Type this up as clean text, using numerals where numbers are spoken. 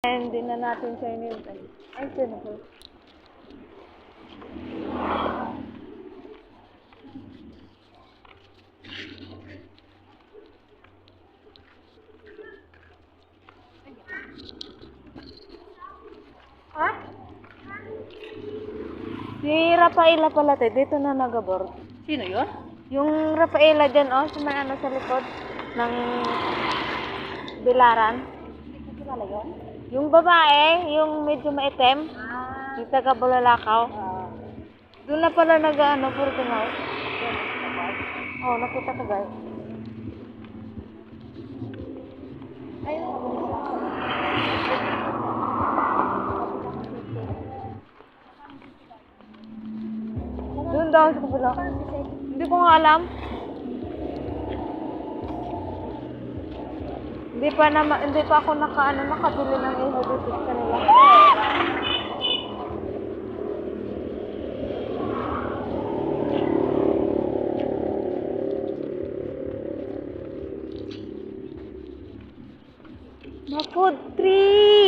Hindi na natin siya inintay. Ay, sino po? Ha? Si Rafaela pala, te. Dito na nagabor. Sino yun? Yung Rafaela dyan, oh. Sa may ano sa likod ng Bilaran. Hindi ko kilala yun. Yung babae, yung medyo maitim. Yung taga Bulalakaw. Doon na pala nag-ano, boarding house. Oh, nakita ko guys. Ayun. Doon daw sa kabila. Hindi ko nga alam. Hindi pa ako nakabili ng iho dito sa kanila. Ma-food trip!